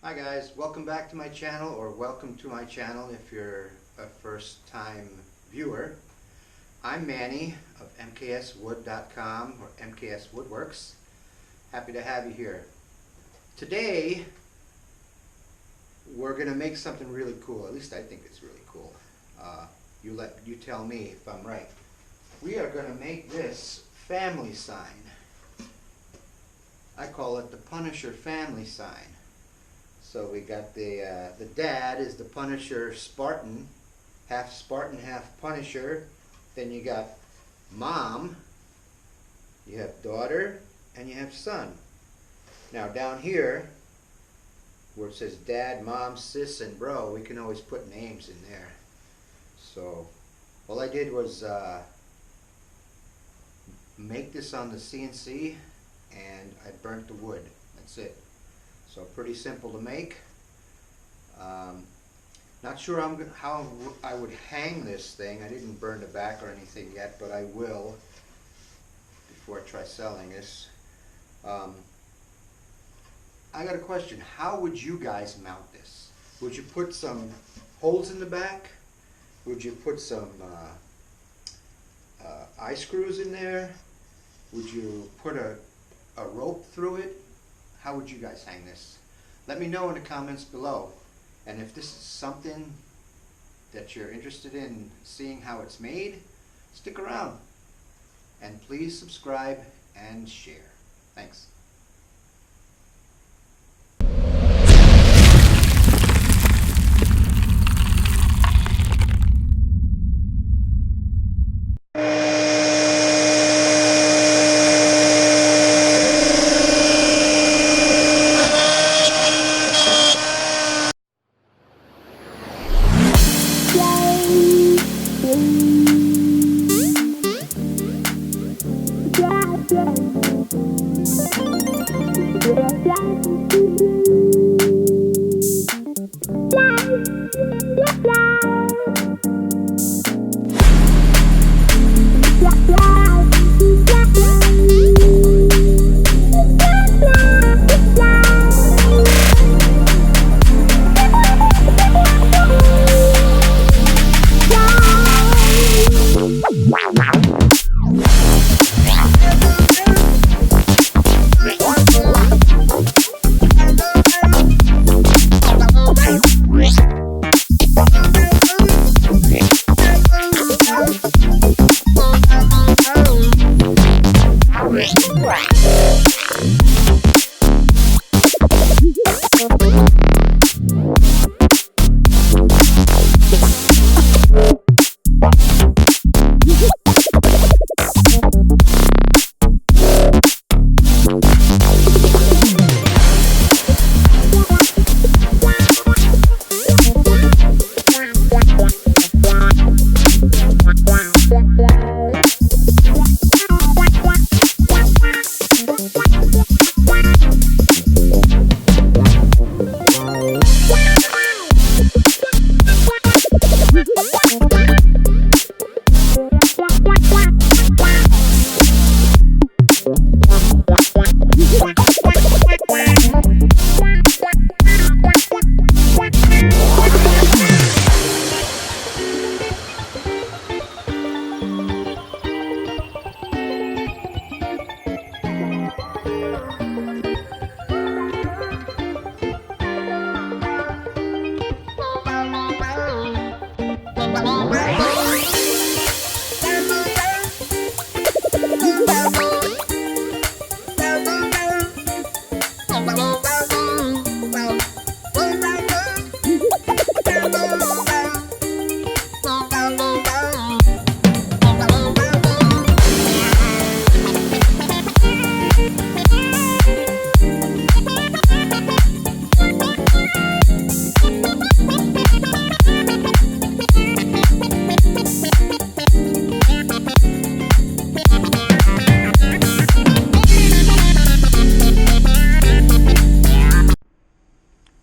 Hi guys, welcome back to my channel, or welcome to my channel if you're a first time viewer. I'm Manny of mkswood.com or MKS Woodworks. Happy to have you here. Today we're gonna make something really cool. At least I think it's really cool. You tell me if I'm right. We are gonna make this family sign. I call it the Punisher family sign. So we got the dad is the Punisher Spartan, half Punisher. Then you got mom, you have daughter, and you have son. Now down here, where it says dad, mom, sis, and bro, we can always put names in there. So all I did was make this on the CNC, and I burnt the wood. That's it. So pretty simple to make. Not sure how I would hang this thing. I didn't burn the back or anything yet, but I will before I try selling this. I got a question. How would you guys mount this? Would you put some holes in the back? Would you put some eye screws in there? Would you put a rope through it? How would you guys hang this? Let me know in the comments below. And if this is something that you're interested in seeing how it's made, stick around. And please subscribe and share. Thanks.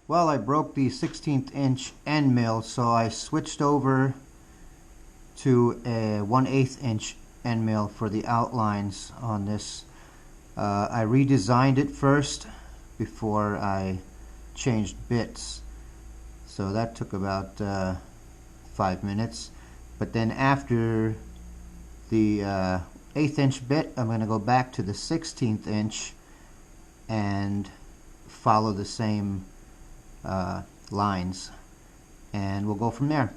Well, I broke the 16th inch end mill, so I switched over to a 1/8 inch end mill for the outlines on this. I redesigned it first before I changed bits. So that took about 5 minutes. But then after the 1/8 inch bit, I'm going to go back to the 1/16 inch and follow the same lines, and we'll go from there.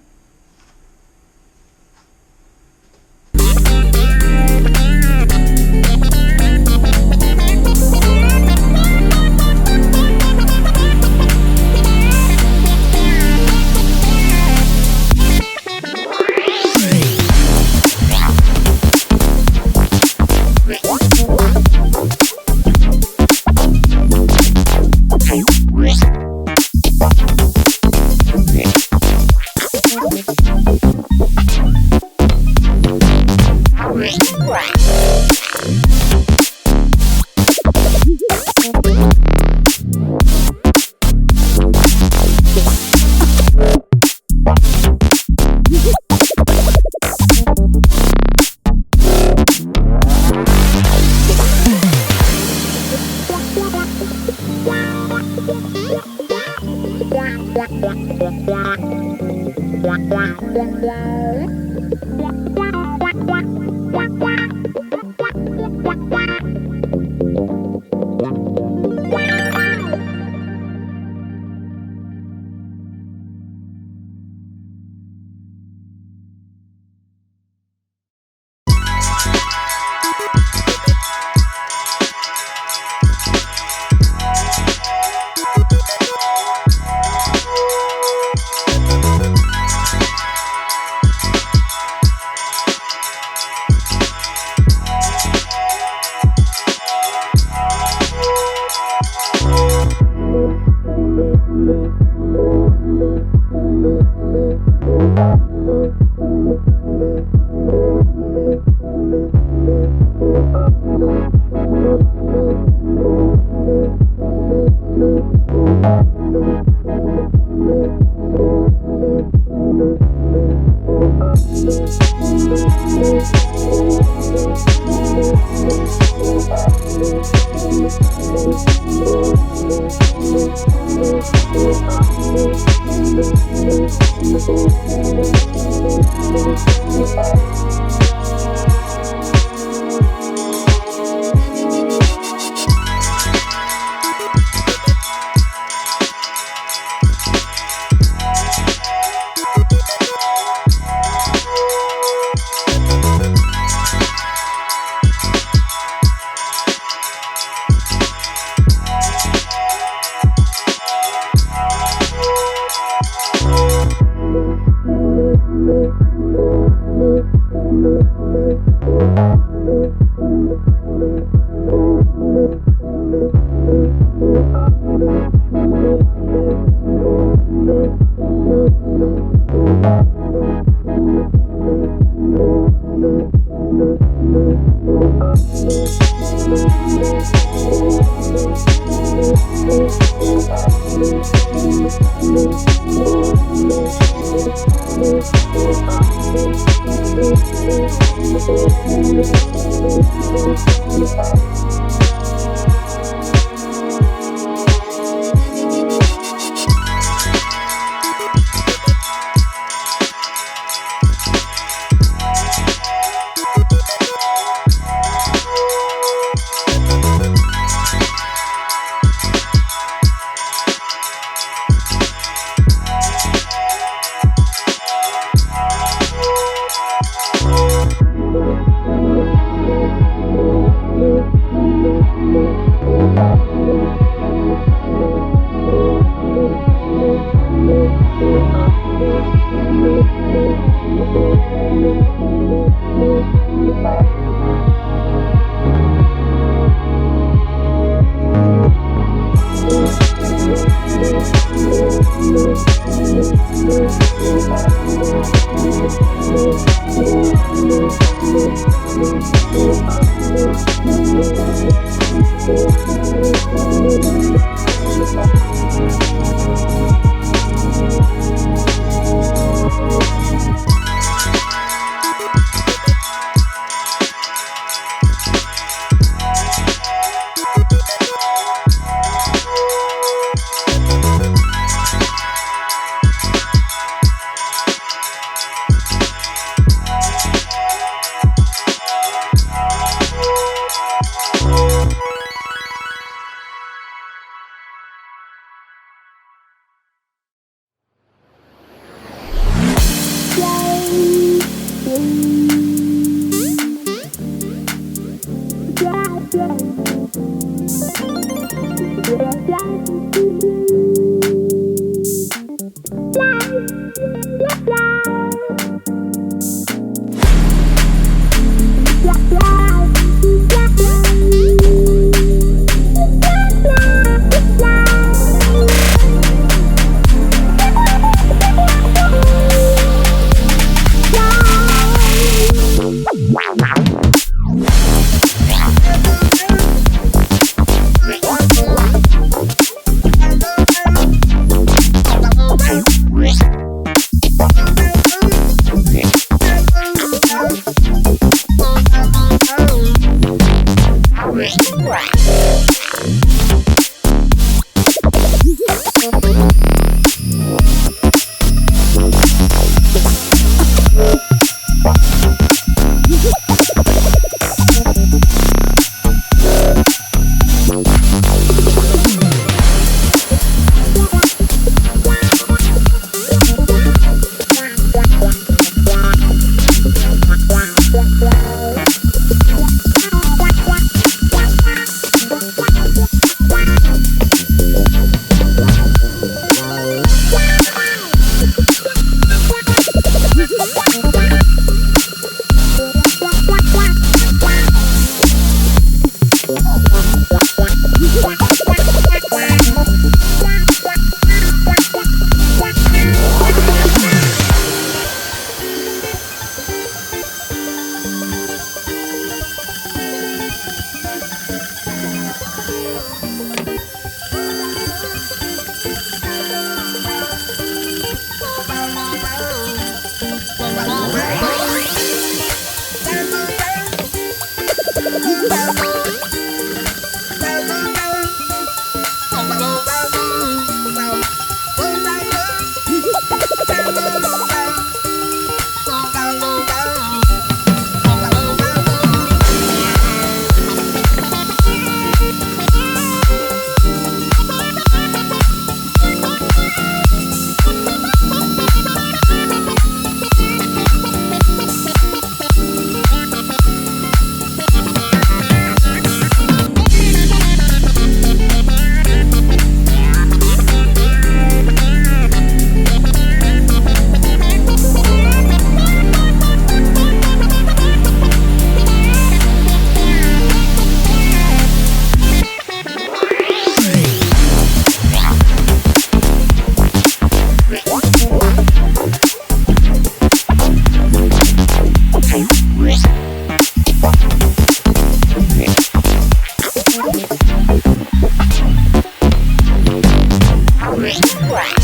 We'll be right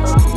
back.